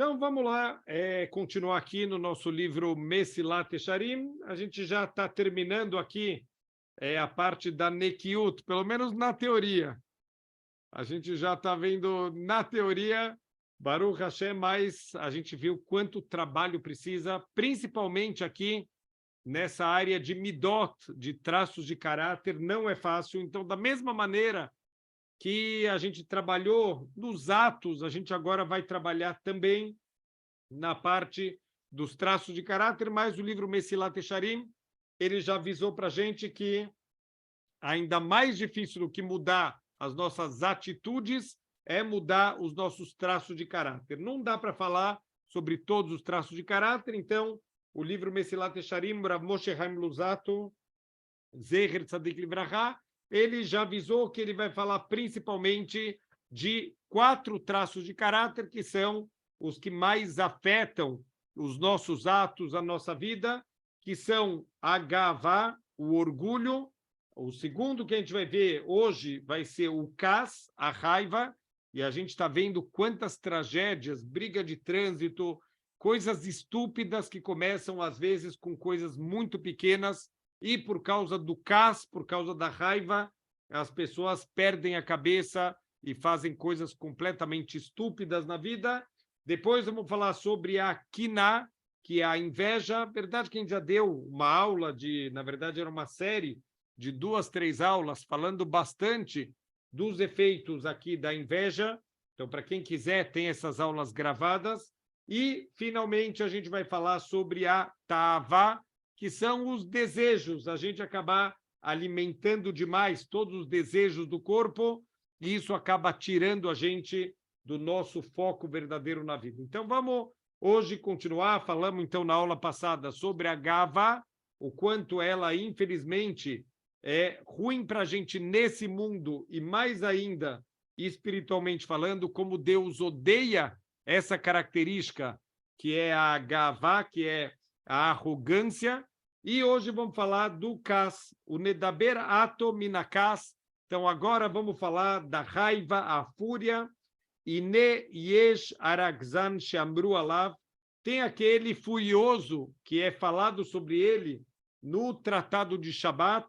Então, vamos lá, continuar aqui no nosso livro Mesilat Yesharim. A gente já está terminando aqui a parte da Nekiut, pelo menos na teoria. A gente já está vendo na teoria, Baruch Hashem, mas a gente viu quanto trabalho precisa, principalmente aqui nessa área de midot, de traços de caráter, não é fácil. Então, da mesma maneira que a gente trabalhou nos atos, a gente agora vai trabalhar também na parte dos traços de caráter, mas o livro Mesilat Yesharim, ele já avisou para a gente que ainda mais difícil do que mudar as nossas atitudes é mudar os nossos traços de caráter. Não dá para falar sobre todos os traços de caráter, então o livro Mesilat Yesharim, Rav Moshe Haim Luzzatto, Zecher Tzadik Livracha, ele já avisou que ele vai falar principalmente de 4 traços de caráter que são os que mais afetam os nossos atos, a nossa vida, que são a gavá, o orgulho. O segundo que a gente vai ver hoje vai ser o cas, a raiva, e a gente está vendo quantas tragédias, briga de trânsito, coisas estúpidas que começam, às vezes, com coisas muito pequenas, e por causa do cas, por causa da raiva, as pessoas perdem a cabeça e fazem coisas completamente estúpidas na vida. Depois vamos falar sobre a quiná, que é a inveja. Verdade que a gente já deu uma aula na verdade era uma série de 2, 3 aulas falando bastante dos efeitos aqui da inveja. Então, para quem quiser, tem essas aulas gravadas. E, finalmente, a gente vai falar sobre a ta'avá, que são os desejos, a gente acabar alimentando demais todos os desejos do corpo, e isso acaba tirando a gente do nosso foco verdadeiro na vida. Então, vamos hoje continuar. Falamos, então, na aula passada sobre a gavá, o quanto ela, infelizmente, é ruim para a gente nesse mundo, e mais ainda, espiritualmente falando, como Deus odeia essa característica, que é a gavá, que é a arrogância. E hoje vamos falar do kas, o nedaber ato minakas. Então, agora vamos falar da raiva, a fúria. Ine yesh aragzan shamru alav. Tem aquele furioso que é falado sobre ele no Tratado de Shabat.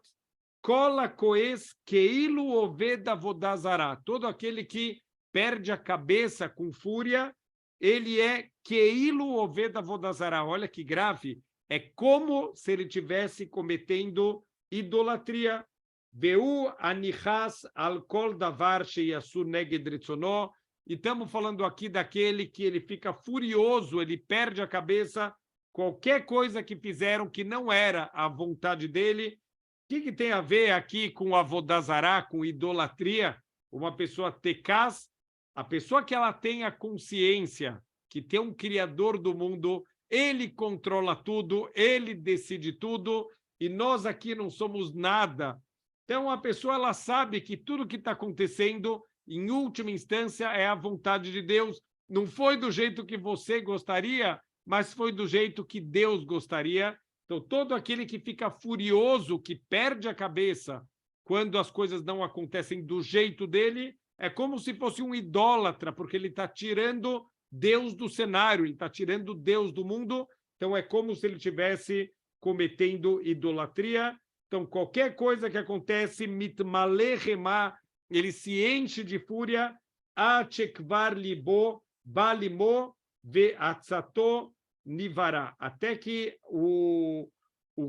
Kola koes keilu oved avodah zarah. Todo aquele que perde a cabeça com fúria, ele é keilu oved avodah zarah. Olha que grave. É como se ele estivesse cometendo idolatria. Veu anichas al kol davar sheyasu neged retzono. E estamos falando aqui daquele que ele fica furioso, ele perde a cabeça, qualquer coisa que fizeram que não era a vontade dele. O que tem a ver aqui com avodah zará, com idolatria? Uma pessoa tekaz, a pessoa que ela tem a consciência que tem um Criador do mundo, ele controla tudo, ele decide tudo, e nós aqui não somos nada. Então, a pessoa ela sabe que tudo que está acontecendo, em última instância, é a vontade de Deus. Não foi do jeito que você gostaria, mas foi do jeito que Deus gostaria. Então, todo aquele que fica furioso, que perde a cabeça quando as coisas não acontecem do jeito dele, é como se fosse um idólatra, porque ele está tirando Deus do cenário, ele está tirando Deus do mundo. Então, é como se ele estivesse cometendo idolatria. Então, qualquer coisa que acontece, mitmale remá, ele se enche de fúria, achekvar libo, balimo, ve'atzato nivará, até que o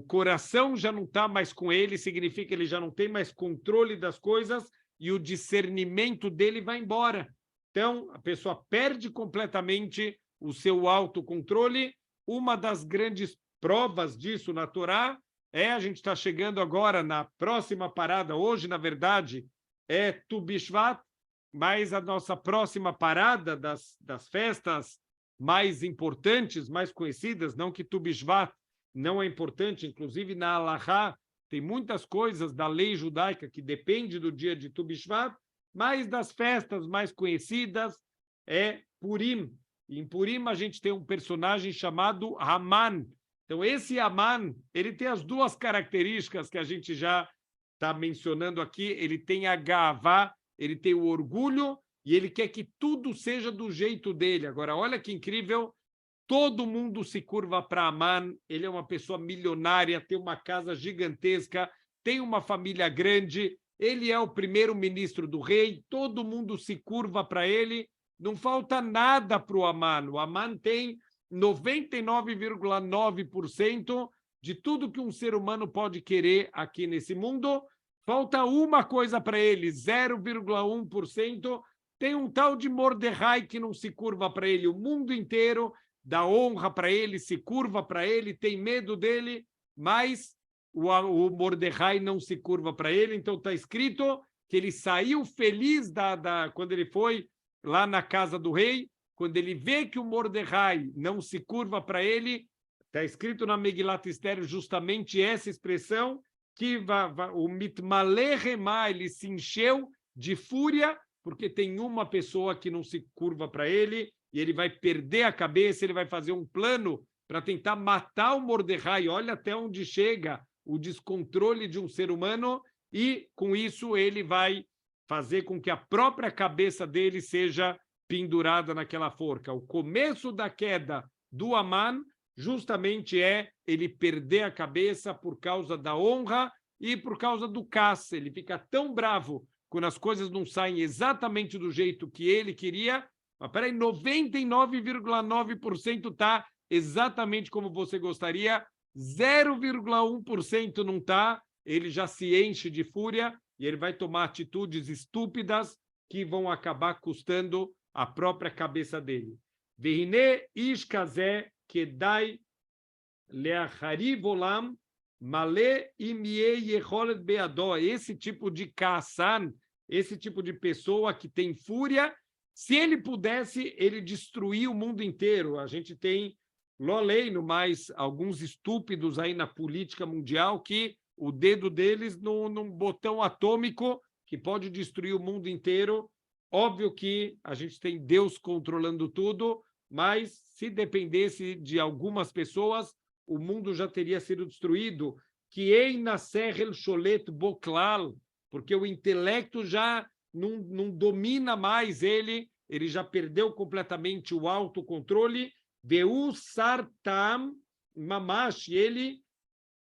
coração já não está mais com ele, significa que ele já não tem mais controle das coisas e o discernimento dele vai embora. Então, a pessoa perde completamente o seu autocontrole. Uma das grandes provas disso na Torá a gente está chegando agora na próxima parada, hoje, na verdade, é Tu Bishvat, mas a nossa próxima parada das festas mais importantes, mais conhecidas, não que Tu Bishvat não é importante, inclusive na Halachá, tem muitas coisas da lei judaica que depende do dia de Tu Bishvat, mas das festas mais conhecidas é Purim. Em Purim a gente tem um personagem chamado Haman. Então esse Haman, ele tem as 2 características que a gente já está mencionando aqui. Ele tem a gavá, ele tem o orgulho, e ele quer que tudo seja do jeito dele. Agora, olha que incrível, todo mundo se curva para Aman, ele é uma pessoa milionária, tem uma casa gigantesca, tem uma família grande, ele é o primeiro-ministro do rei, todo mundo se curva para ele, não falta nada para o Aman. O Aman tem 99,9% de tudo que um ser humano pode querer aqui nesse mundo. Falta uma coisa para ele, 0,1%. Tem um tal de Mordecai que não se curva para ele. O mundo inteiro dá honra para ele, se curva para ele, tem medo dele, mas o Mordecai não se curva para ele. Então está escrito que ele saiu feliz quando ele foi lá na casa do rei, quando ele vê que o Mordecai não se curva para ele, está escrito na Megilat Esther justamente essa expressão, que o Mitmaleh Remá, ele se encheu de fúria, porque tem uma pessoa que não se curva para ele, e ele vai perder a cabeça, ele vai fazer um plano para tentar matar o Mordecai. Olha até onde chega o descontrole de um ser humano, e com isso ele vai fazer com que a própria cabeça dele seja pendurada naquela forca. O começo da queda do Aman justamente é ele perder a cabeça por causa da honra e por causa do caça. Ele fica tão bravo quando as coisas não saem exatamente do jeito que ele queria. Mas peraí, 99,9% está exatamente como você gostaria, 0,1% não está, ele já se enche de fúria e ele vai tomar atitudes estúpidas que vão acabar custando a própria cabeça dele. Vehine ish kazeh kedai leachariv olam maleh im yeh yecholet beadó. Esse tipo de Kassan, esse tipo de pessoa que tem fúria, se ele pudesse, ele destruía o mundo inteiro. A gente tem, loleino, mais alguns estúpidos aí na política mundial que o dedo deles num botão atômico que pode destruir o mundo inteiro. Óbvio que a gente tem Deus controlando tudo, mas se dependesse de algumas pessoas, o mundo já teria sido destruído. Que ei nascer el sholet boklal, porque o intelecto já não domina mais ele já perdeu completamente o autocontrole. Veu sartam mamash, ele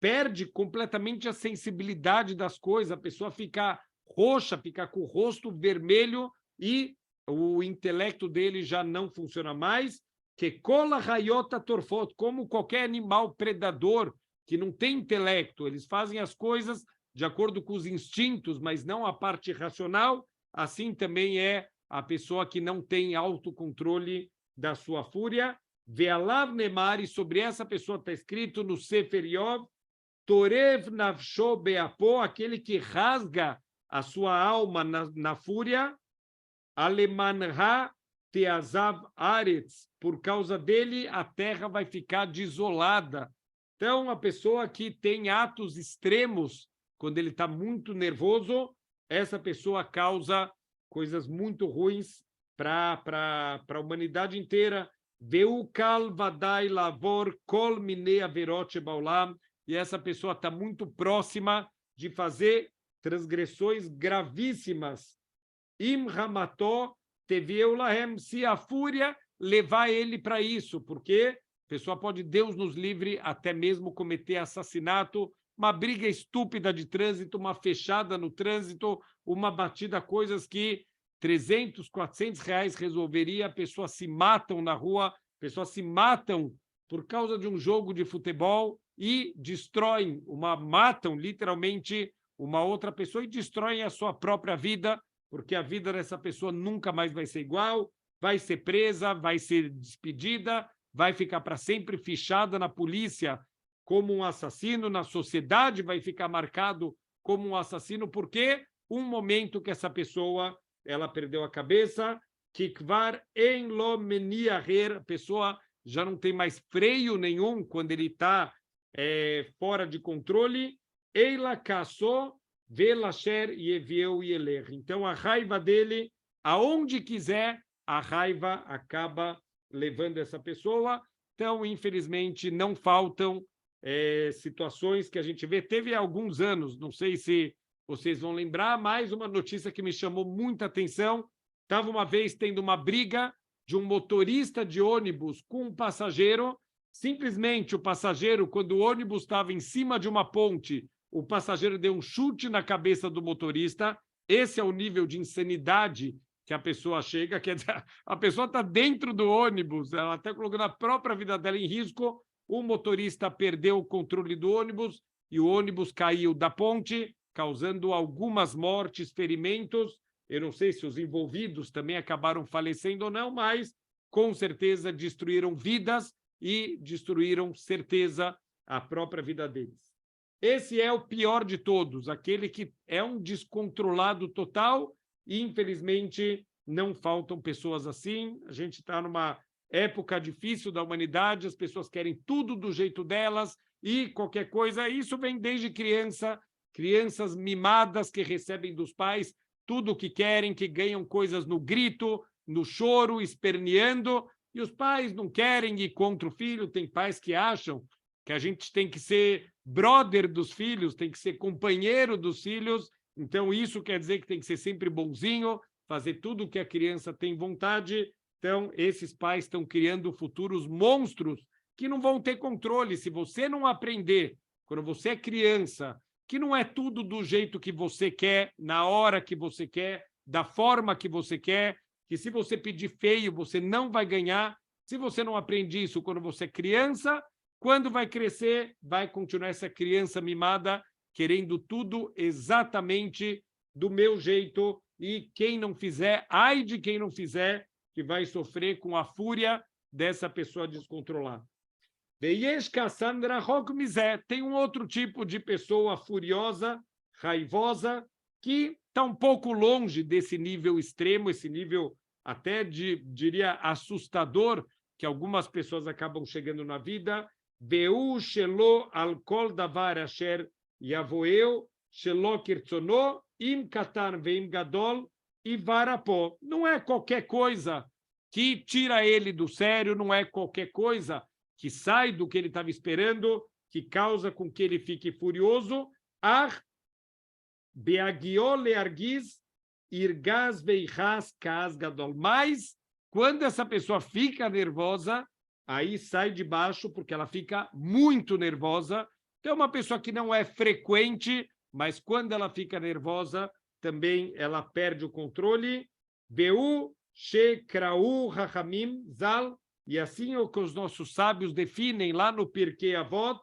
perde completamente a sensibilidade das coisas, a pessoa fica roxa, fica com o rosto vermelho e o intelecto dele já não funciona mais. Que cola raiota torfot, como qualquer animal predador que não tem intelecto, eles fazem as coisas de acordo com os instintos, mas não a parte racional. Assim também é a pessoa que não tem autocontrole da sua fúria. Ve'alav nemar, e sobre essa pessoa está escrito no Sefer Yov, Torev nafsho beapo, aquele que rasga a sua alma na fúria, Alemanha teazav aretz, por causa dele a terra vai ficar desolada. Então, a pessoa que tem atos extremos, quando ele está muito nervoso, essa pessoa causa coisas muito ruins para a humanidade inteira. Veu kal vadai lavor kol minei averot baulam, e essa pessoa está muito próxima de fazer transgressões gravíssimas. Im ramató teveu lahem, se a fúria levar ele para isso, porque a pessoa pode, Deus nos livre, até mesmo cometer assassinato, uma briga estúpida de trânsito, uma fechada no trânsito, uma batida, coisas que 300, 400 reais resolveria, pessoas se matam na rua, pessoas se matam por causa de um jogo de futebol e destroem, matam literalmente uma outra pessoa e destroem a sua própria vida, porque a vida dessa pessoa nunca mais vai ser igual, vai ser presa, vai ser despedida, vai ficar para sempre fichada na polícia como um assassino, na sociedade vai ficar marcado como um assassino, porque um momento que essa pessoa ela perdeu a cabeça, kikvar en lo meniaher, a pessoa já não tem mais freio nenhum quando ele está fora de controle, eila caçou, velasher yevieu yeler. Então, a raiva dele, aonde quiser, a raiva acaba levando essa pessoa. Então, infelizmente, não faltam situações que a gente vê. Teve há alguns anos, não sei se vocês vão lembrar, mais uma notícia que me chamou muita atenção, Estava uma vez tendo uma briga de um motorista de ônibus com um passageiro. Simplesmente o passageiro, quando o ônibus estava em cima de uma ponte, o passageiro deu um chute na cabeça do motorista. Esse é o nível de insanidade que a pessoa chega. Quer dizer, a pessoa está dentro do ônibus, ela está colocando a própria vida dela em risco. O motorista perdeu o controle do ônibus e o ônibus caiu da ponte, causando algumas mortes, ferimentos. Eu não sei se os envolvidos também acabaram falecendo ou não, mas com certeza destruíram vidas e destruíram, certeza, a própria vida deles. Esse é o pior de todos, aquele que é um descontrolado total e, infelizmente, não faltam pessoas assim. A gente está numa época difícil da humanidade, as pessoas querem tudo do jeito delas e qualquer coisa. Isso vem desde criança, crianças mimadas que recebem dos pais tudo o que querem, que ganham coisas no grito, no choro, esperneando, e os pais não querem ir contra o filho. Tem pais que acham que a gente tem que ser brother dos filhos, tem que ser companheiro dos filhos, então isso quer dizer que tem que ser sempre bonzinho, fazer tudo o que a criança tem vontade. Então, esses pais estão criando futuros monstros que não vão ter controle. Se você não aprender, quando você é criança, que não é tudo do jeito que você quer, na hora que você quer, da forma que você quer, que se você pedir feio, você não vai ganhar. Se você não aprende isso quando você é criança, quando vai crescer, vai continuar essa criança mimada, querendo tudo exatamente do meu jeito, e quem não fizer, ai de quem não fizer, que vai sofrer com a fúria dessa pessoa descontrolada. Veiesh Cassandra Rockmizé, tem um outro tipo de pessoa furiosa, raivosa, que está um pouco longe desse nível extremo, esse nível até, diria, assustador, que algumas pessoas acabam chegando na vida. Veu shelo al kol davar asher yavoeu, shelo kirtzono, im katan veim gadol, e varapó. Não é qualquer coisa que tira ele do sério, não é qualquer coisa que sai do que ele estava esperando, que causa com que ele fique furioso. Ar beagiole argiz irgaz veichas kas gadol. Mas, quando essa pessoa fica nervosa, aí sai de baixo, porque ela fica muito nervosa. Então, é uma pessoa que não é frequente, mas quando ela fica nervosa, também ela perde o controle. Veu shekrau hachamim zal. E assim é o que os nossos sábios definem lá no Pirkei Avot,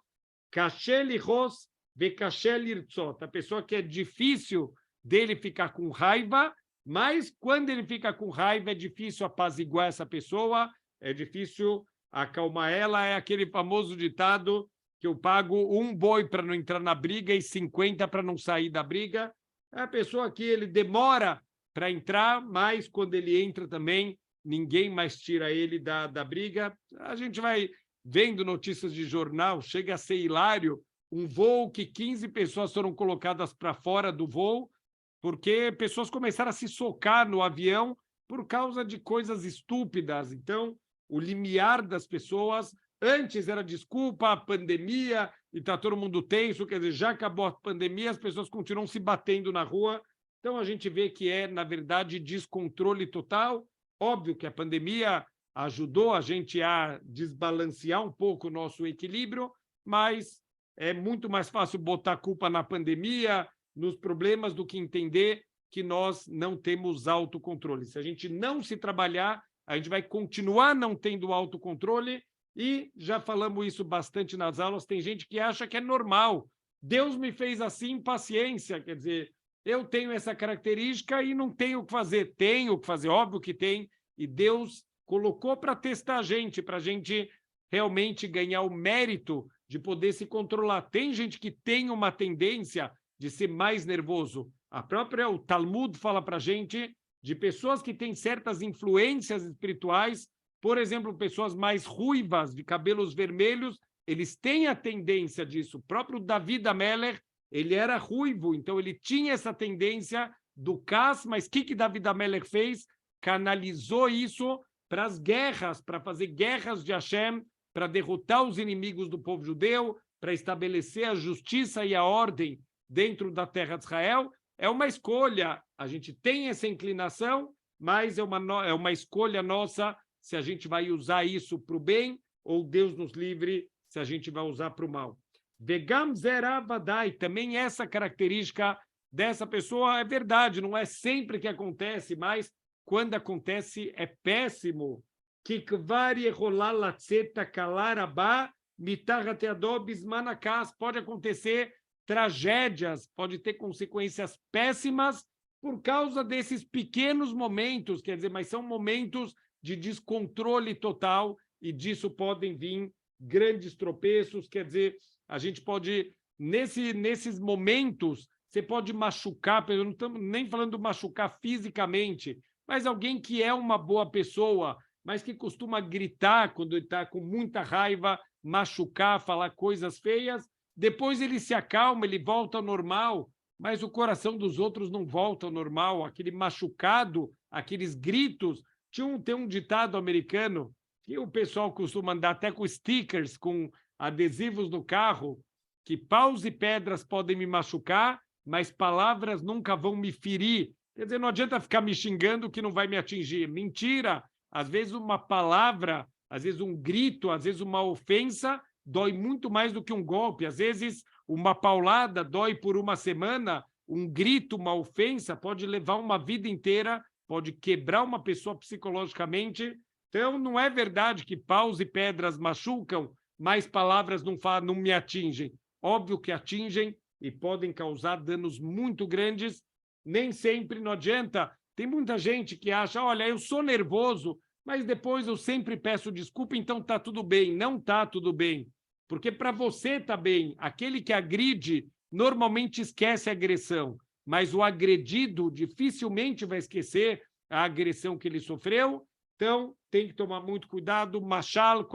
kasher lichos vekasher lirtzot. A pessoa que é difícil dele ficar com raiva, mas quando ele fica com raiva é difícil apaziguar essa pessoa, é difícil acalmar ela. É aquele famoso ditado que eu pago um boi para não entrar na briga e 50 para não sair da briga. É a pessoa que ele demora para entrar, mas quando ele entra também, ninguém mais tira ele da briga. A gente vai vendo notícias de jornal, chega a ser hilário, um voo que 15 pessoas foram colocadas para fora do voo, porque pessoas começaram a se socar no avião por causa de coisas estúpidas. Então, o limiar das pessoas, antes era desculpa, a pandemia, e está todo mundo tenso, quer dizer, já acabou a pandemia, as pessoas continuam se batendo na rua. Então, a gente vê que é, na verdade, descontrole total. Óbvio que a pandemia ajudou a gente a desbalancear um pouco o nosso equilíbrio, mas é muito mais fácil botar a culpa na pandemia, nos problemas, do que entender que nós não temos autocontrole. Se a gente não se trabalhar, a gente vai continuar não tendo autocontrole, e já falamos isso bastante nas aulas. Tem gente que acha que é normal. Deus me fez assim, paciência, quer dizer, eu tenho essa característica e não tenho o que fazer. Tenho o que fazer, óbvio que tem, e Deus colocou para testar a gente, para a gente realmente ganhar o mérito de poder se controlar. Tem gente que tem uma tendência de ser mais nervoso. O Talmud fala para a gente de pessoas que têm certas influências espirituais, por exemplo, pessoas mais ruivas, de cabelos vermelhos, eles têm a tendência disso. O próprio David Ameller, ele era ruivo, então ele tinha essa tendência do Cas, mas o que David Ameller fez? Canalizou isso para as guerras, para fazer guerras de Hashem, para derrotar os inimigos do povo judeu, para estabelecer a justiça e a ordem dentro da terra de Israel. É uma escolha, a gente tem essa inclinação, mas é uma escolha nossa se a gente vai usar isso para o bem ou Deus nos livre se a gente vai usar para o mal. Vegam zeravadai, também essa característica dessa pessoa é verdade, não é sempre que acontece, mas quando acontece é péssimo. Pode acontecer tragédias, pode ter consequências péssimas por causa desses pequenos momentos, quer dizer, mas são momentos de descontrole total e disso podem vir grandes tropeços, quer dizer, a gente pode, nesses momentos, você pode machucar, eu não estamos nem falando machucar fisicamente, mas alguém que é uma boa pessoa, mas que costuma gritar quando ele está com muita raiva, machucar, falar coisas feias, depois ele se acalma, ele volta ao normal, mas o coração dos outros não volta ao normal, aquele machucado, aqueles gritos. Tem um ditado americano que o pessoal costuma andar até com stickers, com adesivos no carro, que paus e pedras podem me machucar, mas palavras nunca vão me ferir. Quer dizer, não adianta ficar me xingando que não vai me atingir. Mentira! Às vezes uma palavra, às vezes um grito, às vezes uma ofensa dói muito mais do que um golpe. Às vezes uma paulada dói por uma semana, um grito, uma ofensa pode levar uma vida inteira, pode quebrar uma pessoa psicologicamente. Então, não é verdade que paus e pedras machucam, mas palavras não me atingem. Óbvio que atingem e podem causar danos muito grandes. Nem sempre, não adianta. Tem muita gente que acha, olha, eu sou nervoso, mas depois eu sempre peço desculpa, então está tudo bem. Não está tudo bem. Porque para você está bem. Aquele que agride normalmente esquece a agressão, mas o agredido dificilmente vai esquecer a agressão que ele sofreu. Então, tem que tomar muito cuidado. Machal,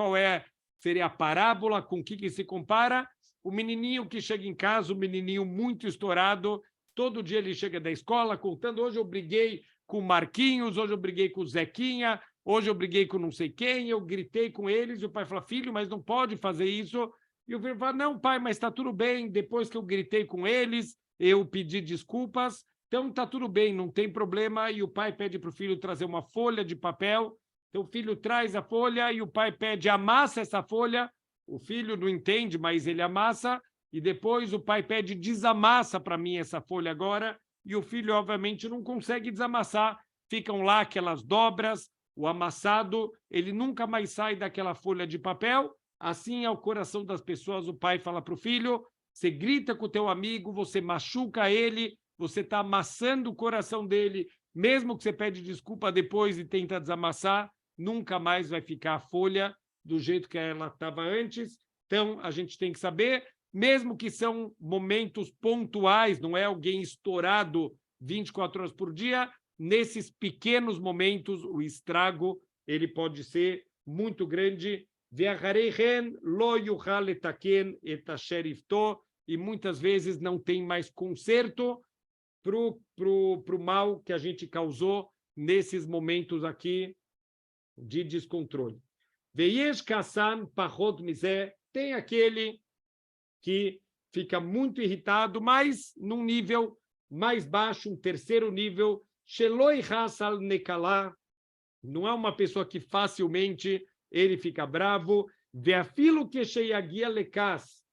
seria a parábola, com o que se compara? O menininho que chega em casa, um menininho muito estourado, todo dia ele chega da escola contando, hoje eu briguei com o Marquinhos, hoje eu briguei com o Zequinha, hoje eu briguei com não sei quem, eu gritei com eles, e o pai fala, filho, mas não pode fazer isso. E o filho fala, não, pai, mas está tudo bem, depois que eu gritei com eles, eu pedi desculpas, então está tudo bem, não tem problema. E o pai pede para o filho trazer uma folha de papel, então o filho traz a folha e o pai pede, amassa essa folha, o filho não entende, mas ele amassa, e depois o pai pede, desamassa para mim essa folha agora, e o filho, obviamente, não consegue desamassar, ficam lá aquelas dobras, o amassado, ele nunca mais sai daquela folha de papel. Assim é o coração das pessoas. O pai fala para o filho, você grita com o teu amigo, você machuca ele, você está amassando o coração dele, mesmo que você pede desculpa depois e tenta desamassar, nunca mais vai ficar a folha do jeito que ela estava antes. Então, a gente tem que saber, mesmo que são momentos pontuais, não é alguém estourado 24 horas por dia, nesses pequenos momentos, o estrago ele pode ser muito grande. E muitas vezes não tem mais conserto para o mal que a gente causou nesses momentos aqui de descontrole. Veiesh Kassan Pachot Mizeh, tem aquele que fica muito irritado, mas num nível mais baixo, um terceiro nível, Sheloi Hasal Nekalá, não é uma pessoa que facilmente ele fica bravo, Veafilo que Sheyagia Lekas,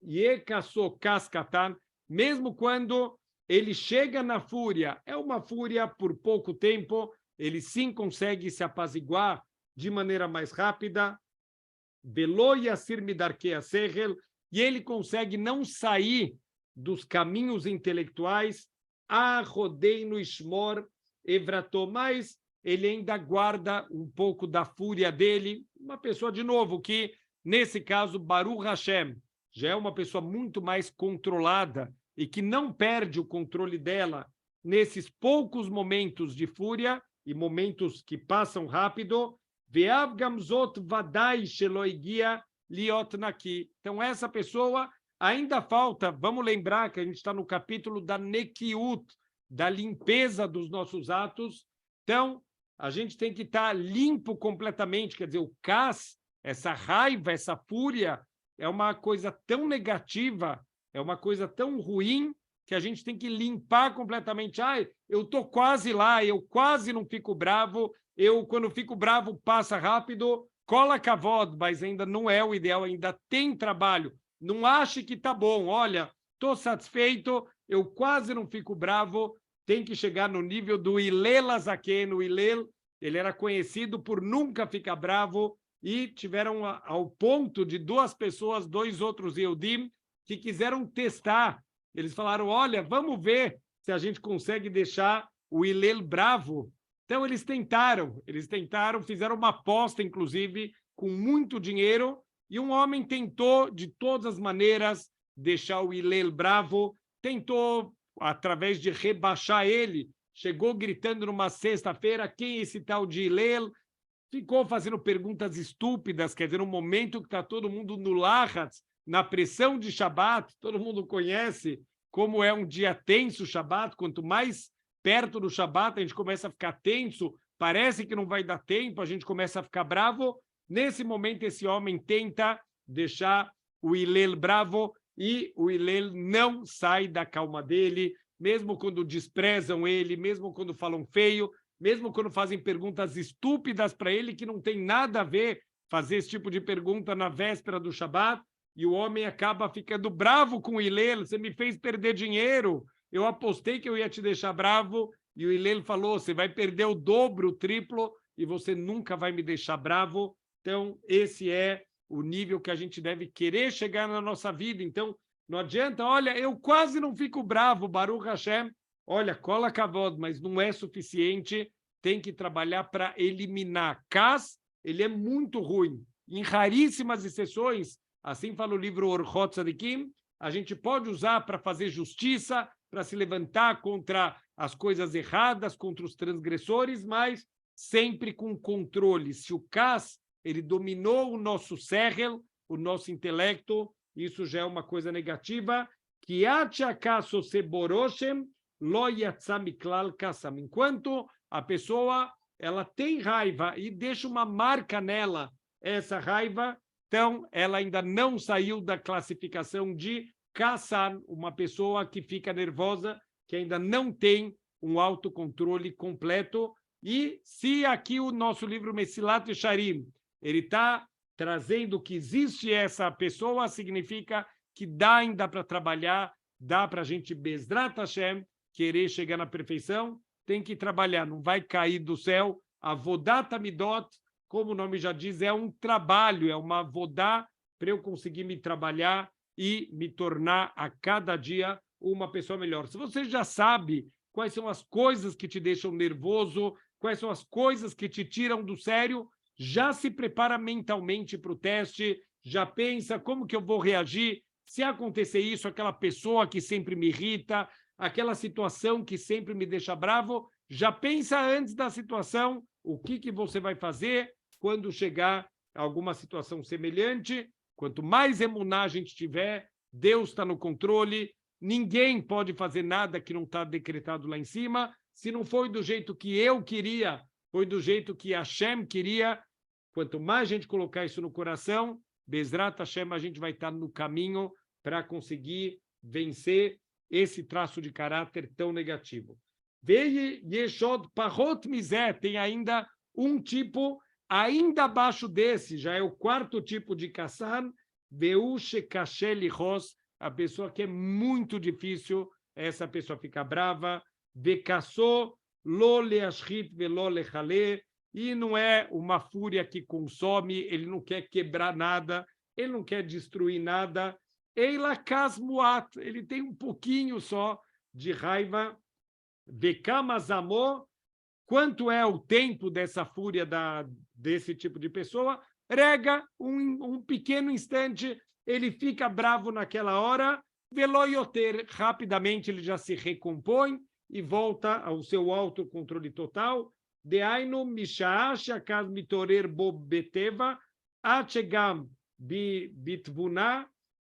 Yekaso Kaskatan, mesmo quando ele chega na fúria, é uma fúria por pouco tempo, ele sim consegue se apaziguar de maneira mais rápida, e ele consegue não sair dos caminhos intelectuais, mas ele ainda guarda um pouco da fúria dele, uma pessoa, de novo, que, nesse caso, Baruch Hashem, já é uma pessoa muito mais controlada e que não perde o controle dela nesses poucos momentos de fúria e momentos que passam rápido. Então, essa pessoa ainda falta, vamos lembrar que a gente está no capítulo da Nekiut, da limpeza dos nossos atos. Então, a gente tem que estar limpo completamente, quer dizer, o cas, essa raiva, essa fúria, é uma coisa tão negativa, é uma coisa tão ruim, que a gente tem que limpar completamente. Eu estou quase lá, eu quase não fico bravo, quando fico bravo, passa rápido, cola kavod, mas ainda não é o ideal, ainda tem trabalho. Não ache que está bom, olha, estou satisfeito, eu quase não fico bravo, tem que chegar no nível do Hillel Azaken. O Hillel, ele era conhecido por nunca ficar bravo, e tiveram ao ponto de duas pessoas, dois outros Yehudim, que quiseram testar. Eles falaram, olha, vamos ver se a gente consegue deixar o Hillel bravo. Então, eles tentaram, fizeram uma aposta, inclusive, com muito dinheiro, e um homem tentou, de todas as maneiras, deixar o Hillel bravo, tentou, através de rebaixar ele, chegou gritando numa sexta-feira, quem é esse tal de Hillel? Ficou fazendo perguntas estúpidas, quer dizer, no momento que está todo mundo no Lahatz, na pressão de Shabat, todo mundo conhece como é um dia tenso o Shabat, quanto mais perto do Shabat a gente começa a ficar tenso, parece que não vai dar tempo, a gente começa a ficar bravo. Nesse momento, esse homem tenta deixar o Hillel bravo e o Hillel não sai da calma dele, mesmo quando desprezam ele, mesmo quando falam feio, mesmo quando fazem perguntas estúpidas para ele, que não tem nada a ver fazer esse tipo de pergunta na véspera do Shabat, e o homem acaba ficando bravo com o Hillel, você me fez perder dinheiro, eu apostei que eu ia te deixar bravo, e o Hillel falou, você vai perder o dobro, o triplo, e você nunca vai me deixar bravo. Então, esse é o nível que a gente deve querer chegar na nossa vida. Então, não adianta, olha, eu quase não fico bravo, Baruch Hashem, olha, cola kavod, mas não é suficiente, tem que trabalhar para eliminar. Kas, ele é muito ruim. Em raríssimas exceções, assim fala o livro Orchot Tzadikim, a gente pode usar para fazer justiça, para se levantar contra as coisas erradas, contra os transgressores, mas sempre com controle. Se o Kas, ele dominou o nosso sehel, o nosso intelecto, isso já é uma coisa negativa. Enquanto a pessoa ela tem raiva e deixa uma marca nela, essa raiva, então ela ainda não saiu da classificação de Kassan, uma pessoa que fica nervosa, que ainda não tem um autocontrole completo. E se aqui o nosso livro Mesilat Yesharim, ele está trazendo que existe essa pessoa, significa que dá ainda para trabalhar, dá para a gente, Bezrat Hashem, querer chegar na perfeição, tem que trabalhar, não vai cair do céu. A Avodat Amidot, como o nome já diz, é um trabalho, é uma avodá para eu conseguir me trabalhar e me tornar a cada dia uma pessoa melhor. Se você já sabe quais são as coisas que te deixam nervoso, quais são as coisas que te tiram do sério, já se prepara mentalmente para o teste, já pensa como que eu vou reagir se acontecer isso, aquela pessoa que sempre me irrita, aquela situação que sempre me deixa bravo, já pensa antes da situação o que você vai fazer quando chegar a alguma situação semelhante. Quanto mais emuná a gente tiver, Deus está no controle, ninguém pode fazer nada que não está decretado lá em cima. Se não foi do jeito que eu queria, foi do jeito que Hashem queria. Quanto mais a gente colocar isso no coração, Bezrat Hashem, a gente vai estar no caminho para conseguir vencer esse traço de caráter tão negativo. Veio Yeshod Parot Mizé, tem ainda um tipo ainda abaixo desse, já é o quarto tipo de Kassan, Veushe Kashel Ros, a pessoa que é muito difícil, essa pessoa fica brava, Vekassó Lo Leashrit Velo Lechale, e não é uma fúria que consome, ele não quer quebrar nada, ele não quer destruir nada. Eila Kasmuat, ele tem um pouquinho só de raiva. Vekamazamó, quanto é o tempo dessa fúria desse tipo de pessoa? Rega, um pequeno instante, ele fica bravo naquela hora, veloyoter, rapidamente ele já se recompõe e volta ao seu autocontrole total. Deainu mishaasha kas mitorer bo beteva, achegam bitvuna,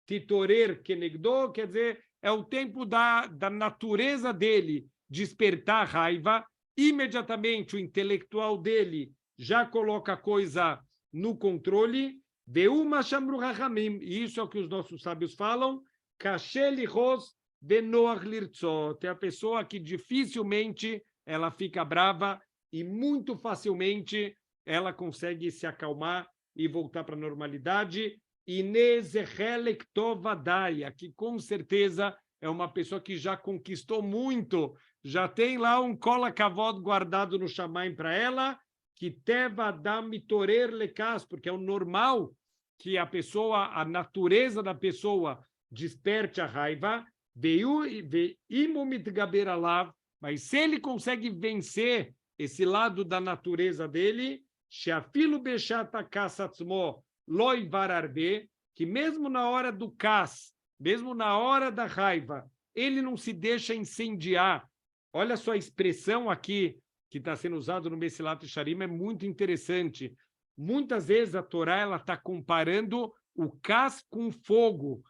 titorer kenegdo, quer dizer, é o tempo da natureza dele despertar raiva, imediatamente o intelectual dele já coloca a coisa no controle, Veuma Shamru Rahamim, e isso é o que os nossos sábios falam, Kashel Ros, Benoach lirtzot, é a pessoa que dificilmente ela fica brava e muito facilmente ela consegue se acalmar e voltar para a normalidade. Inês Helek Tovadaya, que com certeza é uma pessoa que já conquistou muito, já tem lá um cola kavod guardado no Shamaim para ela, que teva dam mitorer lekas, porque é o normal que a pessoa, a natureza da pessoa desperte a raiva, mas se ele consegue vencer esse lado da natureza dele, que mesmo na hora do cas, mesmo na hora da raiva, ele não se deixa incendiar. Olha só a expressão aqui que está sendo usado no Mesilat Yesharim, é muito interessante. Muitas vezes a Torá está comparando o cas com fogo.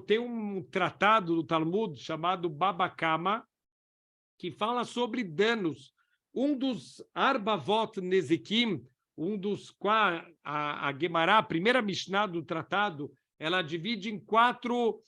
Tem um tratado do Talmud chamado Baba Kama, que fala sobre danos. Um dos Arbavot Nezikim, a Gemara, a primeira Mishnah do tratado, ela divide em 4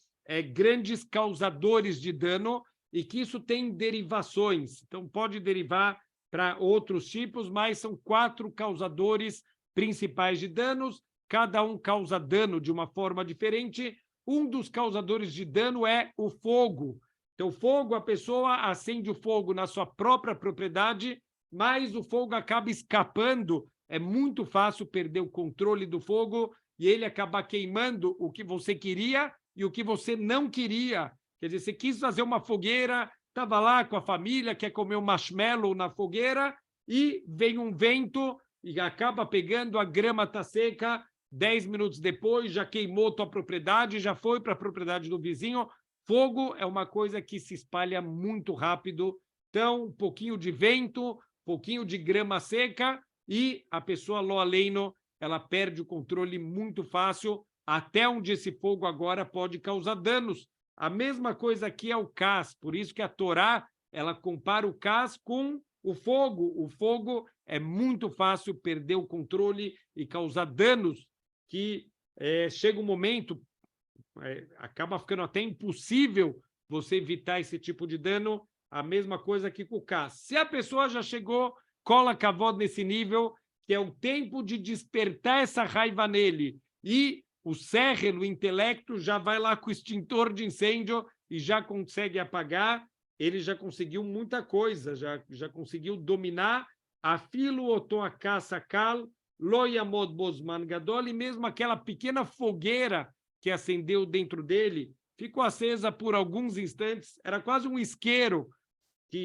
grandes causadores de dano, e que isso tem derivações. Então, pode derivar para outros tipos, mas são 4 causadores principais de danos, cada um causa dano de uma forma diferente. Um dos causadores de dano é o fogo. Então, o fogo, a pessoa acende o fogo na sua própria propriedade, mas o fogo acaba escapando. É muito fácil perder o controle do fogo e ele acaba queimando o que você queria e o que você não queria. Quer dizer, você quis fazer uma fogueira, estava lá com a família, quer comer um marshmallow na fogueira, e vem um vento e acaba pegando, a grama está seca, 10 minutos depois já queimou tua propriedade, já foi para a propriedade do vizinho. Fogo é uma coisa que se espalha muito rápido. Então, um pouquinho de vento, um pouquinho de grama seca, e a pessoa, lo aleino, ela perde o controle muito fácil, até onde esse fogo agora pode causar danos. A mesma coisa aqui é o cas, por isso que a Torá ela compara o cas com o fogo. O fogo é muito fácil perder o controle e causar danos que chega um momento, acaba ficando até impossível você evitar esse tipo de dano. A mesma coisa aqui com o cas. Se a pessoa já chegou, cola kavod nesse nível, que é o tempo de despertar essa raiva nele, e o séher, o intelecto, já vai lá com o extintor de incêndio e já consegue apagar. Ele já conseguiu muita coisa, já conseguiu dominar a filo otoakasakal, loyamod bosman gadol, e mesmo aquela pequena fogueira que acendeu dentro dele ficou acesa por alguns instantes, era quase um isqueiro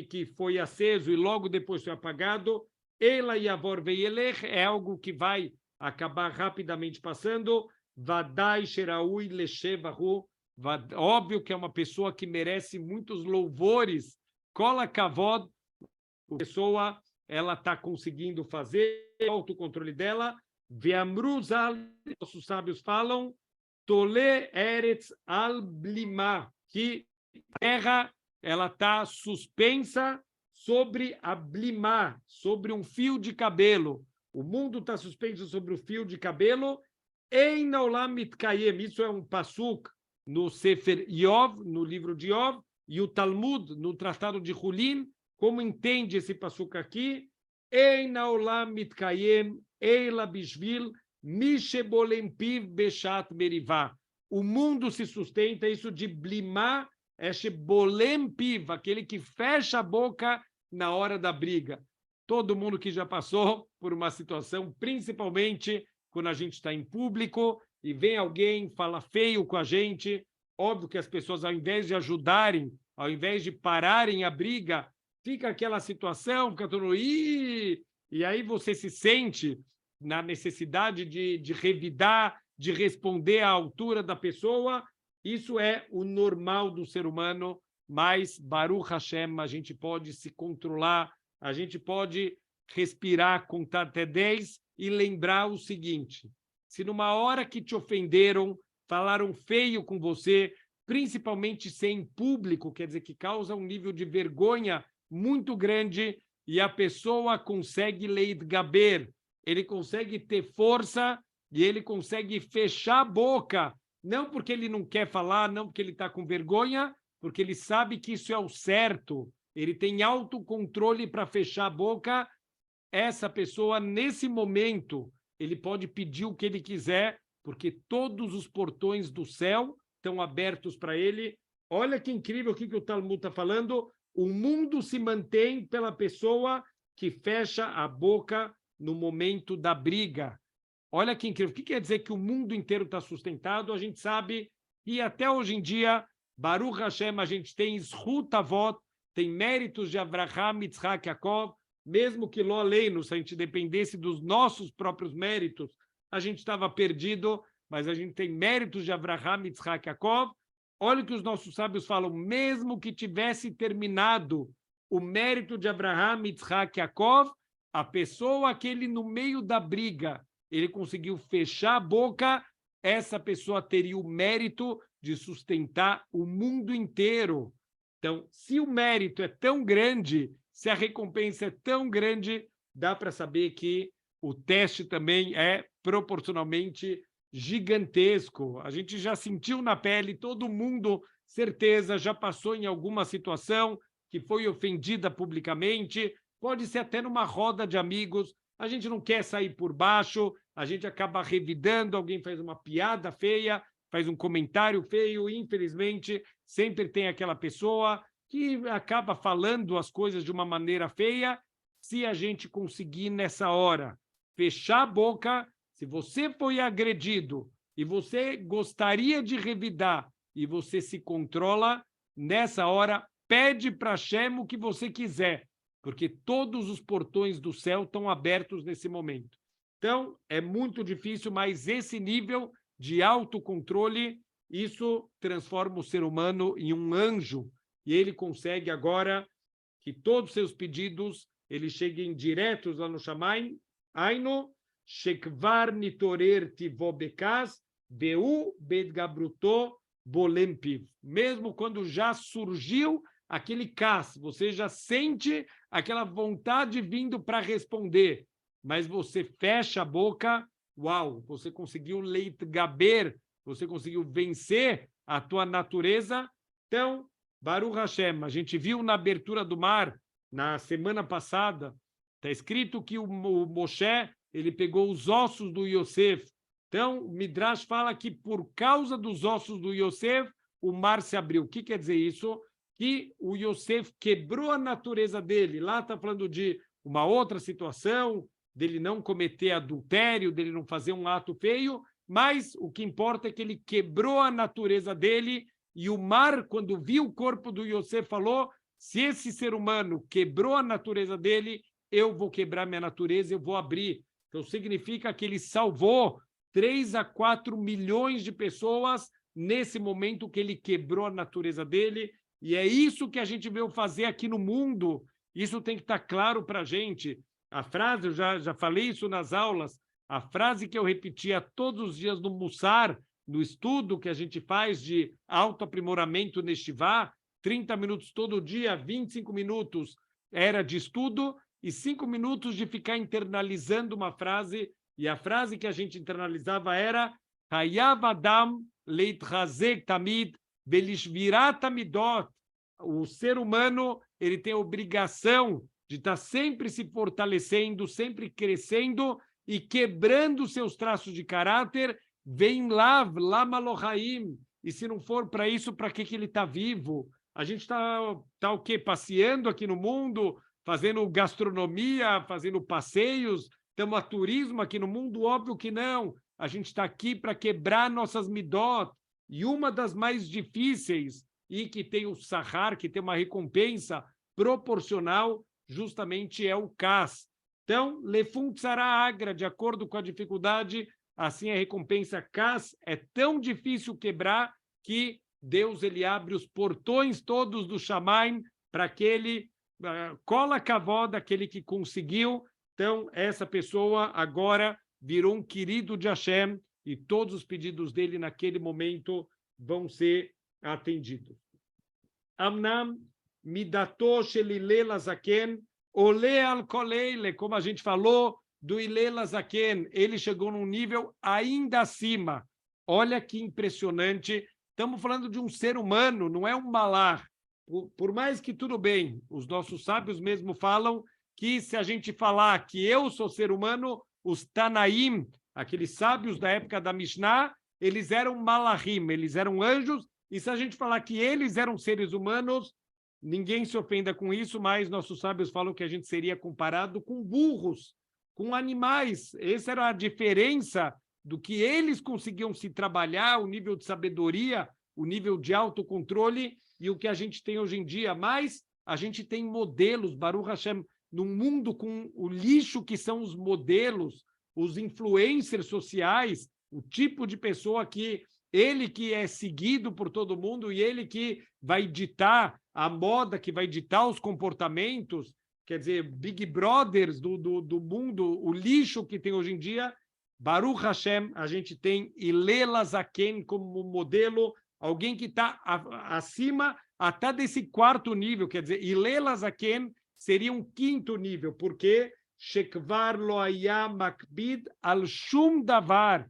que foi aceso e logo depois foi apagado. Ela yavor veielech é algo que vai acabar rapidamente passando. Vadai sheraui leshevahu, óbvio que é uma pessoa que merece muitos louvores. Kola kavod, a pessoa ela está conseguindo fazer o autocontrole dela. Veamruzal, nossos sábios falam, tole eretz al blima, que a terra ela está suspensa sobre a blima, sobre um fio de cabelo. O mundo está suspenso sobre o fio de cabelo. Ein olam mitkayem, isso é um pasuk no Sefer Yov, no livro de Yov, e o Talmud, no Tratado de Hulin, como entende esse pasuk aqui? Ein olam mitkayem, eila bishvil, mishebolem piv beshat merivá. O mundo se sustenta, isso de blimá, é shebolem piv, aquele que fecha a boca na hora da briga. Todo mundo que já passou por uma situação, principalmente quando a gente está em público e vem alguém, fala feio com a gente, óbvio que as pessoas, ao invés de ajudarem, ao invés de pararem a briga, fica aquela situação, fica todo mundo, e aí você se sente na necessidade de revidar, de responder à altura da pessoa. Isso é o normal do ser humano, mas, Baruch Hashem, a gente pode se controlar, a gente pode respirar, contar até 10 e lembrar o seguinte: se numa hora que te ofenderam, falaram feio com você, principalmente ser em público, quer dizer que causa um nível de vergonha muito grande, e a pessoa consegue leitgaber, ele consegue ter força e ele consegue fechar a boca, não porque ele não quer falar, não porque ele está com vergonha, porque ele sabe que isso é o certo, ele tem autocontrole para fechar a boca, essa pessoa, nesse momento, ele pode pedir o que ele quiser, porque todos os portões do céu estão abertos para ele. Olha que incrível o que o Talmud está falando. O mundo se mantém pela pessoa que fecha a boca no momento da briga. Olha que incrível. O que quer dizer que o mundo inteiro está sustentado? A gente sabe que até hoje em dia, Baruch Hashem, a gente tem Zhut Avot, tem méritos de Avraham, Yitzhak, Yaakov, mesmo que Lo Aleinu, se a gente dependesse dos nossos próprios méritos, a gente estava perdido, mas a gente tem méritos de Avraham, Yitzhak, Yaakov. Olha o que os nossos sábios falam, mesmo que tivesse terminado o mérito de Avraham, Yitzhak, Yaakov, a pessoa que ele, no meio da briga, ele conseguiu fechar a boca, essa pessoa teria o mérito de sustentar o mundo inteiro. Então, se o mérito é tão grande, se a recompensa é tão grande, dá para saber que o teste também é proporcionalmente gigantesco. A gente já sentiu na pele, todo mundo, certeza, já passou em alguma situação que foi ofendida publicamente, pode ser até numa roda de amigos, a gente não quer sair por baixo, a gente acaba revidando, alguém faz uma piada feia, faz um comentário feio, infelizmente, sempre tem aquela pessoa que acaba falando as coisas de uma maneira feia. Se a gente conseguir, nessa hora, fechar a boca, se você foi agredido e você gostaria de revidar e você se controla, nessa hora, pede para Hashem o que você quiser, porque todos os portões do céu estão abertos nesse momento. Então, é muito difícil, mas esse nível de autocontrole, isso transforma o ser humano em um anjo, e ele consegue agora que todos os seus pedidos eles cheguem diretos lá no Shamaim. Aino, shekvar nitorer tivo bekaz, beu bedgabruto bolempiv. Mesmo quando já surgiu aquele cas, você já sente aquela vontade vindo para responder, mas você fecha a boca, uau, você conseguiu leitgaber, você conseguiu vencer a tua natureza. Então, Baruch Hashem, a gente viu na abertura do mar, na semana passada, está escrito que o Moshe, ele pegou os ossos do Yosef. Então, o Midrash fala que por causa dos ossos do Yosef, o mar se abriu. O que quer dizer isso? Que o Yosef quebrou a natureza dele. Lá está falando de uma outra situação, dele não cometer adultério, dele não fazer um ato feio, mas o que importa é que ele quebrou a natureza dele, e o mar, quando viu o corpo do Yosef, falou, se esse ser humano quebrou a natureza dele, eu vou quebrar minha natureza, eu vou abrir. Então, significa que ele salvou 3 a 4 milhões de pessoas nesse momento que ele quebrou a natureza dele, e é isso que a gente veio fazer aqui no mundo. Isso tem que estar claro para a gente. A frase, eu já falei isso nas aulas, a frase que eu repetia todos os dias no Mussar, no estudo que a gente faz de autoaprimoramento Neshivá, 30 minutos todo dia, 25 minutos era de estudo e 5 minutos de ficar internalizando uma frase. E a frase que a gente internalizava era Hayav Adam leitchazek tamid belishvirat amidot. O ser humano ele tem a obrigação de estar sempre se fortalecendo, sempre crescendo e quebrando seus traços de caráter. Vem lá, lama lohaim. E se não for para isso, para que ele está vivo? A gente tá o quê? Passeando aqui no mundo, fazendo gastronomia, fazendo passeios, estamos a turismo aqui no mundo? Óbvio que não. A gente está aqui para quebrar nossas midot. E uma das mais difíceis, e que tem o sahar, que tem uma recompensa proporcional, justamente é o cas. Então, lefum tsara agra, de acordo com a dificuldade, assim a recompensa cas é tão difícil quebrar que Deus ele abre os portões todos do Shamaim para aquele cola kavod, aquele que conseguiu. Então, essa pessoa agora virou um querido de Hashem e todos os pedidos dele naquele momento vão ser atendidos. Amnam midato shel Hillel Hazaken ole al koleile, como a gente falou do Hillel Hazaken, ele chegou num nível ainda acima. Olha que impressionante. Estamos falando de um ser humano, não é um malach. Por mais que tudo bem, os nossos sábios mesmo falam que se a gente falar que eu sou ser humano, os Tanaim, aqueles sábios da época da Mishnah, eles eram malachim, eles eram anjos, e se a gente falar que eles eram seres humanos, ninguém se ofenda com isso, mas nossos sábios falam que a gente seria comparado com burros, com animais. Essa era a diferença do que eles conseguiam se trabalhar, o nível de sabedoria, o nível de autocontrole e o que a gente tem hoje em dia. Mas a gente tem modelos, Baruch Hashem, num mundo com o lixo que são os modelos, os influencers sociais, o tipo de pessoa que ele que é seguido por todo mundo e ele que vai ditar a moda, que vai ditar os comportamentos, quer dizer, Big Brothers do mundo, o lixo que tem hoje em dia. Baruch Hashem, a gente tem Hillel Zaken como modelo, alguém que está acima até desse quarto nível, quer dizer, Hillel Zaken seria um quinto nível, porque Shekvar lo haya makbid al shum davar.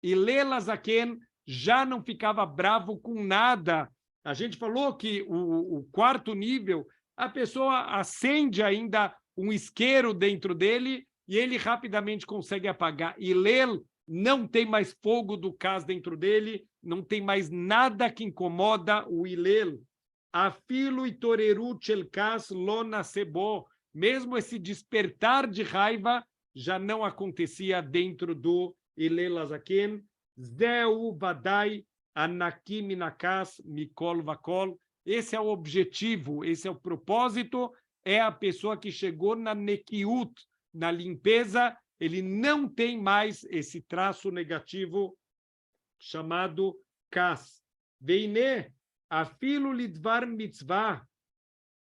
Hillel Zaken já não ficava bravo com nada. A gente falou que o quarto nível, a pessoa acende ainda um isqueiro dentro dele e ele rapidamente consegue apagar. Hillel não tem mais fogo do Kas dentro dele, não tem mais nada que incomoda o Hillel. Afilo e toreru el Kas lo nasebo. Mesmo esse despertar de raiva já não acontecia dentro do Hillel Zaken. Zeu vadai anakim minakas mikol vakol. Esse é o objetivo, esse é o propósito, é a pessoa que chegou na nekiut, na limpeza, ele não tem mais esse traço negativo chamado kas. Veine afilo lidvar mitzvah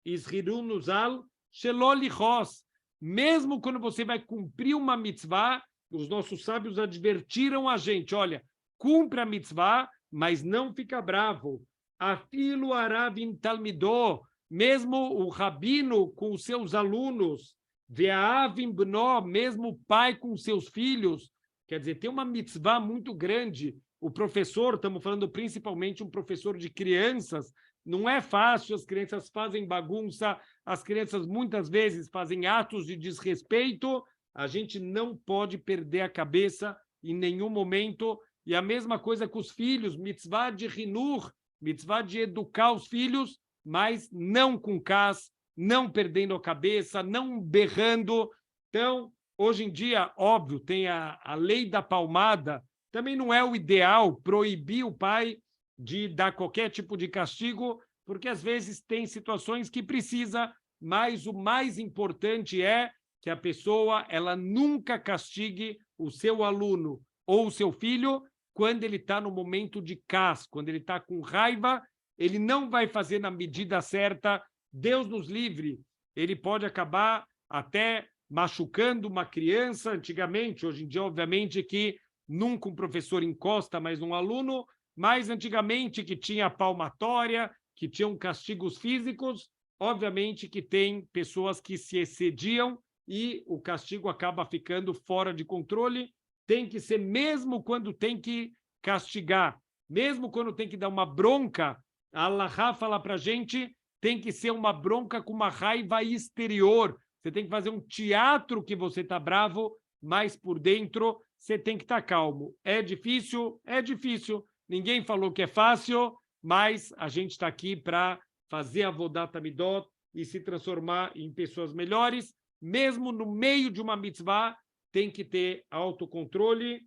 ishiru nuzal shelo lichos. Mesmo quando você vai cumprir uma mitzvah, os nossos sábios advertiram a gente, olha, cumpre a mitzvah, mas não fica bravo. Afilo aravim talmidó, mesmo o rabino com os seus alunos, ve'avim bno, mesmo o pai com seus filhos, quer dizer, tem uma mitzvah muito grande. O professor, estamos falando principalmente um professor de crianças, não é fácil, as crianças fazem bagunça, as crianças muitas vezes fazem atos de desrespeito, a gente não pode perder a cabeça em nenhum momento. E a mesma coisa com os filhos, mitzvah de rinur, mitzvah de educar os filhos, mas não com cas, não perdendo a cabeça, não berrando. Então, hoje em dia, óbvio, tem a lei da palmada, também não é o ideal proibir o pai de dar qualquer tipo de castigo, porque às vezes tem situações que precisa, mas o mais importante é que a pessoa ela nunca castigue o seu aluno ou o seu filho quando ele está no momento de cas, quando ele está com raiva, ele não vai fazer na medida certa. Deus nos livre, ele pode acabar até machucando uma criança antigamente. Hoje em dia, obviamente, que nunca um professor encosta mais um aluno, mas antigamente que tinha palmatória, que tinham castigos físicos, obviamente que tem pessoas que se excediam e o castigo acaba ficando fora de controle. Tem que ser, mesmo quando tem que castigar, mesmo quando tem que dar uma bronca, a Allahá fala para a gente, tem que ser uma bronca com uma raiva exterior. Você tem que fazer um teatro que você está bravo, mas por dentro você tem que estar calmo. É difícil? É difícil. Ninguém falou que é fácil, mas a gente está aqui para fazer a Avodat Hamidot e se transformar em pessoas melhores. Mesmo no meio de uma mitzvah, tem que ter autocontrole.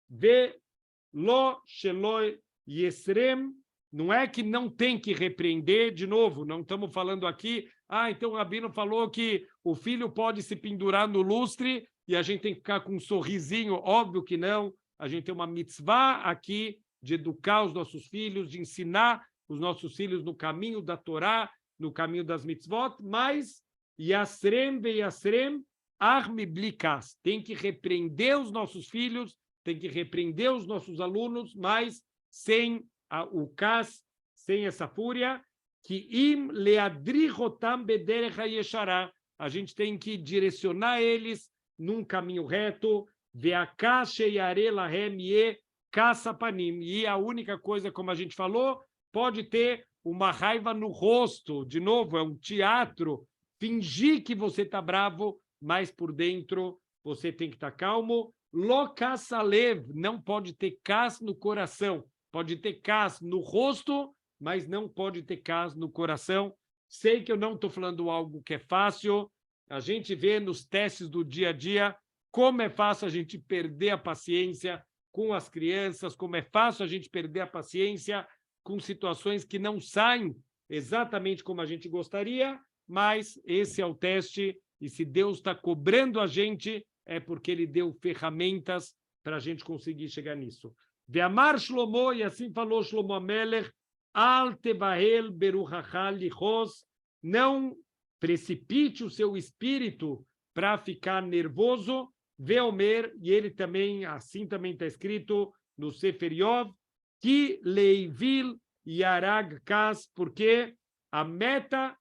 Ve lo shelo yesrem. Não é que não tem que repreender, de novo, não estamos falando aqui, então o Rabino falou que o filho pode se pendurar no lustre e a gente tem que ficar com um sorrisinho, óbvio que não, a gente tem uma mitzvah aqui de educar os nossos filhos, de ensinar os nossos filhos no caminho da Torá, no caminho das mitzvot, mas yasrem ve yasrem arme blikas, tem que repreender os nossos filhos, tem que repreender os nossos alunos, mas sem o cas, sem essa fúria, que im leadrichotam bederech hayeshará, a gente tem que direcionar eles num caminho reto, ve'akas sheyareh lahem ye caça-panim. E a única coisa, como a gente falou, pode ter uma raiva no rosto. De novo, é um teatro. Fingir que você está bravo, mas por dentro você tem que estar calmo. Lo caça-lev, não pode ter cas no coração. Pode ter cas no rosto, mas não pode ter cas no coração. Sei que eu não estou falando algo que é fácil. A gente vê nos testes do dia a dia como é fácil a gente perder a paciência com as crianças, como é fácil a gente perder a paciência com situações que não saem exatamente como a gente gostaria, mas esse é o teste, e se Deus está cobrando a gente, é porque Ele deu ferramentas para a gente conseguir chegar nisso. Ve'amar Shlomo, e assim falou Shlomo Amelech, Al tevahel beruchacha lichos, não precipite o seu espírito para ficar nervoso. Veomer, e ele também, assim também está escrito no Sefer Yov, que leivil yarag kas, porque a meta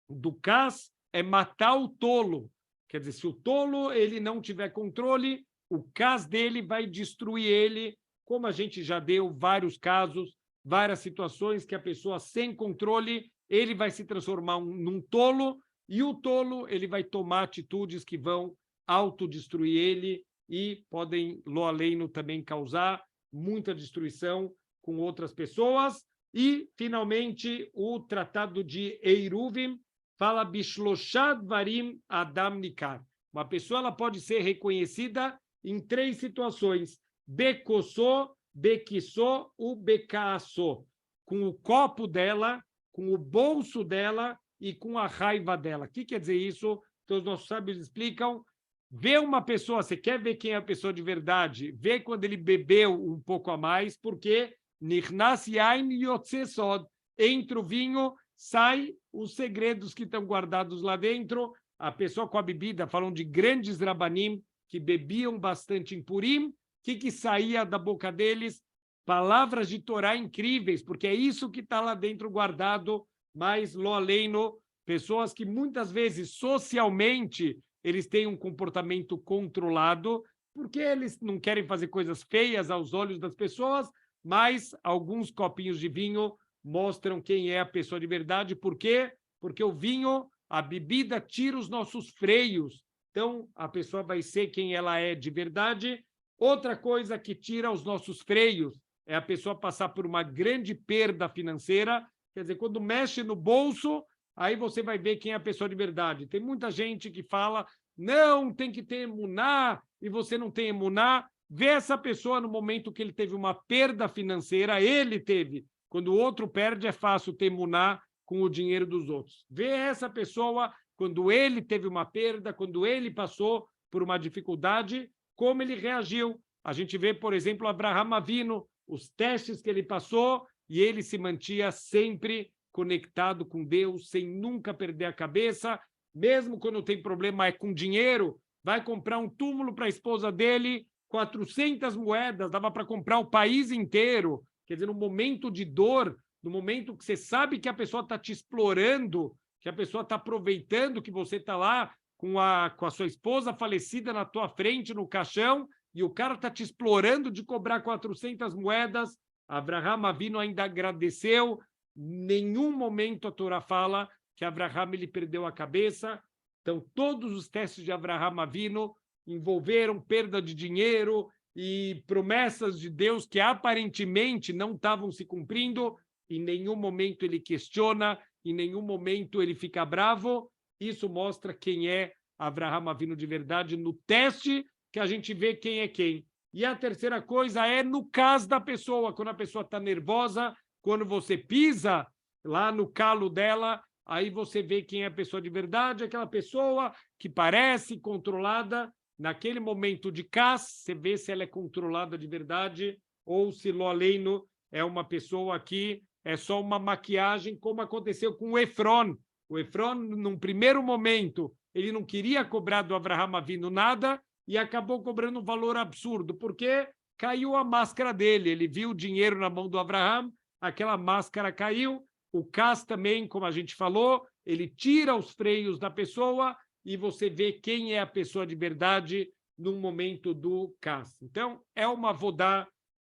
do cas é matar o tolo. Quer dizer, se o tolo ele não tiver controle, o cas dele vai destruir ele, como a gente já deu vários casos, várias situações que a pessoa sem controle, ele vai se transformar num tolo, e o tolo ele vai tomar atitudes que vão autodestruir ele e podem, lo aleino, também causar muita destruição com outras pessoas. E, finalmente, o Tratado de Eiruvim fala Bishloshad Varim Adam Nikar. Uma pessoa ela pode ser reconhecida em 3 situações: Bekossô, Bekissô ou Bekaassô. Com o copo dela, com o bolso dela e com a raiva dela. O que quer dizer isso? Então, os nossos sábios explicam. Vê uma pessoa, você quer ver quem é a pessoa de verdade? Vê quando ele bebeu um pouco a mais, porque Nichnas yain yotze sod. Entra o vinho, sai os segredos que estão guardados lá dentro. A pessoa com a bebida, falam de grandes rabanim que bebiam bastante em Purim. O que saía da boca deles? Palavras de Torá incríveis, porque é isso que está lá dentro guardado. Mas, lo aleino, pessoas que muitas vezes socialmente eles têm um comportamento controlado, porque eles não querem fazer coisas feias aos olhos das pessoas, mas alguns copinhos de vinho mostram quem é a pessoa de verdade. Por quê? Porque o vinho, a bebida, tira os nossos freios. Então, a pessoa vai ser quem ela é de verdade. Outra coisa que tira os nossos freios é a pessoa passar por uma grande perda financeira. Quer dizer, quando mexe no bolso, aí você vai ver quem é a pessoa de verdade. Tem muita gente que fala, não, tem que ter emuná, e você não tem emuná. Vê essa pessoa no momento que ele teve uma perda financeira, ele teve. Quando o outro perde, é fácil ter emuná com o dinheiro dos outros. Vê essa pessoa quando ele teve uma perda, quando ele passou por uma dificuldade, como ele reagiu. A gente vê, por exemplo, Abraham Avinu, os testes que ele passou, e ele se mantinha sempre conectado com Deus, sem nunca perder a cabeça, mesmo quando tem problema é com dinheiro, vai comprar um túmulo para a esposa dele, 400 moedas, dava para comprar o país inteiro. Quer dizer, no momento de dor, no momento que você sabe que a pessoa está te explorando, que a pessoa está aproveitando que você está lá com a sua esposa falecida na tua frente, no caixão, e o cara está te explorando de cobrar 400 moedas, Abraham Avinu ainda agradeceu. Nenhum momento a Torá fala que Abraham ele perdeu a cabeça. Então, todos os testes de Abraham Avinu envolveram perda de dinheiro e promessas de Deus que aparentemente não estavam se cumprindo. Em nenhum momento ele questiona, em nenhum momento ele fica bravo. Isso mostra quem é Abraham Avinu de verdade no teste que a gente vê quem é quem. E a terceira coisa é no caso da pessoa, quando a pessoa está nervosa, quando você pisa lá no calo dela, aí você vê quem é a pessoa de verdade, aquela pessoa que parece controlada. Naquele momento de cas, você vê se ela é controlada de verdade ou se lo aleino é uma pessoa que é só uma maquiagem, como aconteceu com o Efron. O Efron, num primeiro momento, ele não queria cobrar do Abraham Avinu nada e acabou cobrando um valor absurdo, porque caiu a máscara dele. Ele viu o dinheiro na mão do Abraham, aquela máscara caiu. O cas também, como a gente falou, ele tira os freios da pessoa e você vê quem é a pessoa de verdade no momento do cas. Então, é uma vodá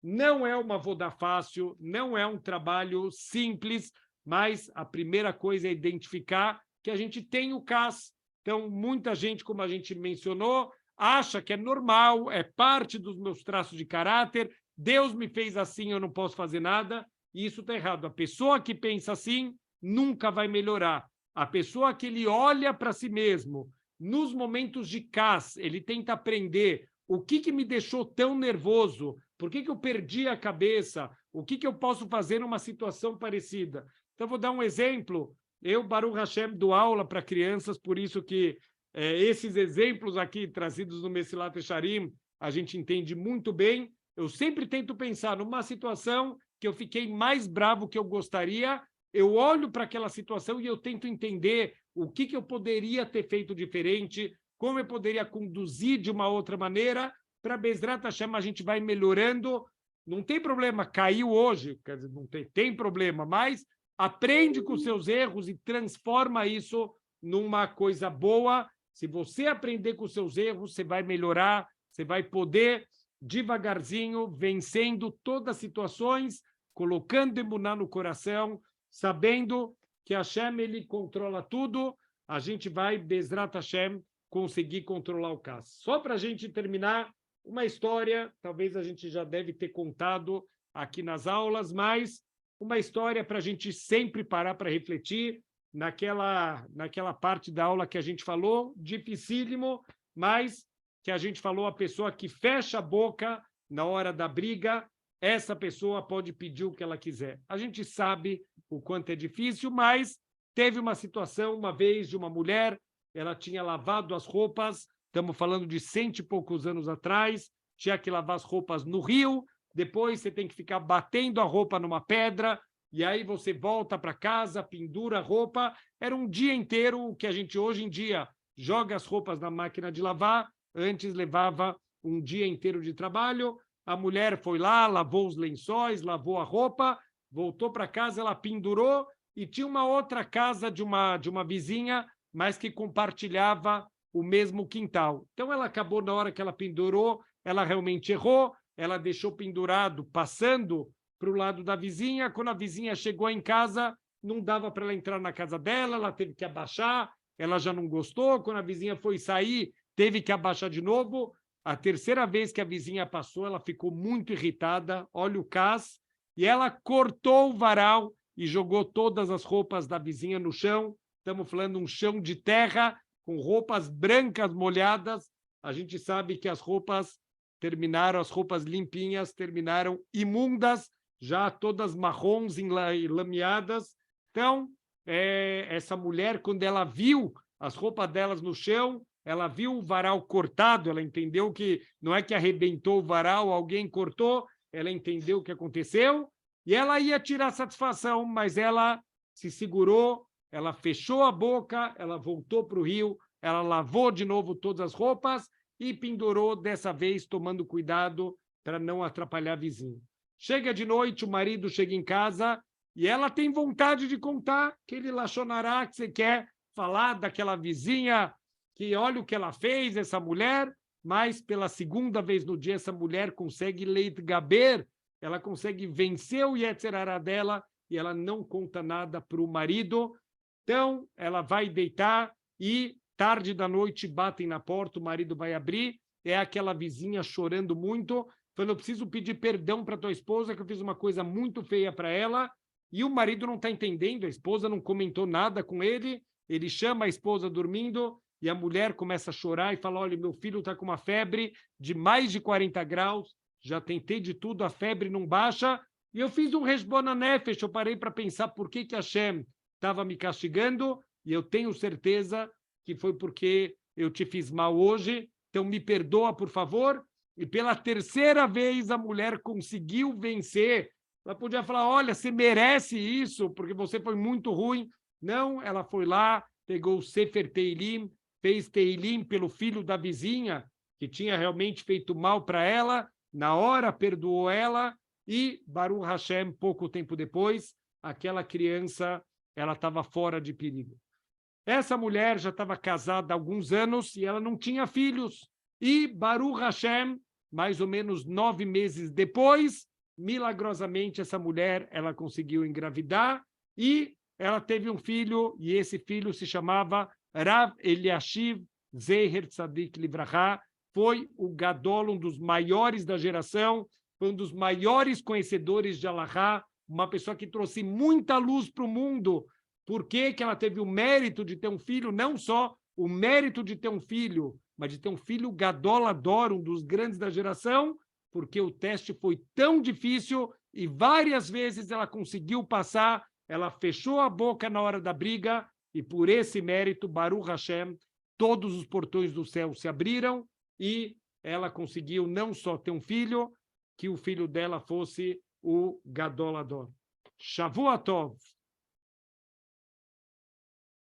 Não é uma avoda fácil, não é um trabalho simples, mas a primeira coisa é identificar que a gente tem o CAS. Então, muita gente, como a gente mencionou, acha que é normal, é parte dos meus traços de caráter, Deus me fez assim, eu não posso fazer nada, e isso está errado. A pessoa que pensa assim nunca vai melhorar. A pessoa que ele olha para si mesmo, nos momentos de CAS, ele tenta aprender o que me deixou tão nervoso, por que eu perdi a cabeça, o que eu posso fazer numa situação parecida. Então, vou dar um exemplo. Eu, Baruch Hashem, dou aula para crianças, por isso que esses exemplos aqui trazidos no Mesilat Yesharim, a gente entende muito bem. Eu sempre tento pensar numa situação que eu fiquei mais bravo que eu gostaria, eu olho para aquela situação e eu tento entender o que eu poderia ter feito diferente, como eu poderia conduzir de uma outra maneira, para Bezrat Hashem a gente vai melhorando. Não tem problema, caiu hoje, quer dizer, não tem problema, mas aprende com seus erros e transforma isso numa coisa boa. Se você aprender com seus erros, você vai melhorar, você vai poder, devagarzinho, vencendo todas as situações, colocando emuná no coração, sabendo que Hashem ele controla tudo, a gente vai, Bezrat Hashem, conseguir controlar o caso. Só para a gente terminar, uma história, talvez a gente já deve ter contado aqui nas aulas, mas uma história para a gente sempre parar para refletir naquela parte da aula que a gente falou, dificílimo, mas que a gente falou, a pessoa que fecha a boca na hora da briga, essa pessoa pode pedir o que ela quiser. A gente sabe o quanto é difícil, mas teve uma situação, uma vez, de uma mulher, ela tinha lavado as roupas, estamos falando de 100 e poucos anos atrás, tinha que lavar as roupas no rio, depois você tem que ficar batendo a roupa numa pedra, e aí você volta para casa, pendura a roupa. Era um dia inteiro, o que a gente hoje em dia joga as roupas na máquina de lavar, antes levava um dia inteiro de trabalho. A mulher foi lá, lavou os lençóis, lavou a roupa, voltou para casa, ela pendurou, e tinha uma outra casa de uma vizinha, mas que compartilhava o mesmo quintal. Então, ela acabou, na hora que ela pendurou, ela realmente errou, ela deixou pendurado, passando para o lado da vizinha. Quando a vizinha chegou em casa, não dava para ela entrar na casa dela, ela teve que abaixar, ela já não gostou. Quando a vizinha foi sair, teve que abaixar de novo. A terceira vez que a vizinha passou, ela ficou muito irritada, olha o CAS, e ela cortou o varal e jogou todas as roupas da vizinha no chão. Estamos falando de um chão de terra, com roupas brancas molhadas. A gente sabe que as roupas terminaram, as roupas limpinhas terminaram imundas, já todas marrons enlameadas. Então, essa mulher, quando ela viu as roupas delas no chão, ela viu o varal cortado, ela entendeu que não é que arrebentou o varal, alguém cortou, ela entendeu o que aconteceu, e ela ia tirar satisfação, mas ela se segurou, ela fechou a boca, ela voltou para o rio, ela lavou de novo todas as roupas e pendurou, dessa vez tomando cuidado para não atrapalhar a vizinha. Chega de noite, o marido chega em casa e ela tem vontade de contar aquele lachonará que você quer falar daquela vizinha, que olha o que ela fez, essa mulher, mas pela segunda vez no dia essa mulher consegue leitgaber, ela consegue vencer o Yetzer Hará dela e ela não conta nada para o marido. Então, ela vai deitar e tarde da noite batem na porta, o marido vai abrir, é aquela vizinha chorando muito, falando, eu preciso pedir perdão para tua esposa, que eu fiz uma coisa muito feia para ela, e o marido não está entendendo, a esposa não comentou nada com ele, ele chama a esposa dormindo, e a mulher começa a chorar e fala, olha, meu filho está com uma febre de mais de 40 graus, já tentei de tudo, a febre não baixa, e eu fiz um Heshbon Nefesh, eu parei para pensar por que Hashem estava me castigando, e eu tenho certeza que foi porque eu te fiz mal hoje, então me perdoa, por favor. E pela terceira vez a mulher conseguiu vencer. Ela podia falar, olha, você merece isso, porque você foi muito ruim. Não, ela foi lá, pegou o Sefer Teilim, fez Teilim pelo filho da vizinha, que tinha realmente feito mal para ela, na hora perdoou ela, e Baruch Hashem, pouco tempo depois, aquela criança ela estava fora de perigo. Essa mulher já estava casada há alguns anos e ela não tinha filhos. E Baruch Hashem, mais ou menos 9 meses depois, milagrosamente, essa mulher ela conseguiu engravidar e ela teve um filho, e esse filho se chamava Rav Eliashiv Zeher Tzadik Livrahá, foi o Gadol, um dos maiores da geração, foi um dos maiores conhecedores de Allahá, uma pessoa que trouxe muita luz para o mundo. Por que ela teve o mérito de ter um filho? Não só o mérito de ter um filho, mas de ter um filho Gadol Ador, um dos grandes da geração, porque o teste foi tão difícil e várias vezes ela conseguiu passar, ela fechou a boca na hora da briga e por esse mérito, Baruch Hashem, todos os portões do céu se abriram e ela conseguiu não só ter um filho, que o filho dela fosse o Gadol Ador. Shavua Tov.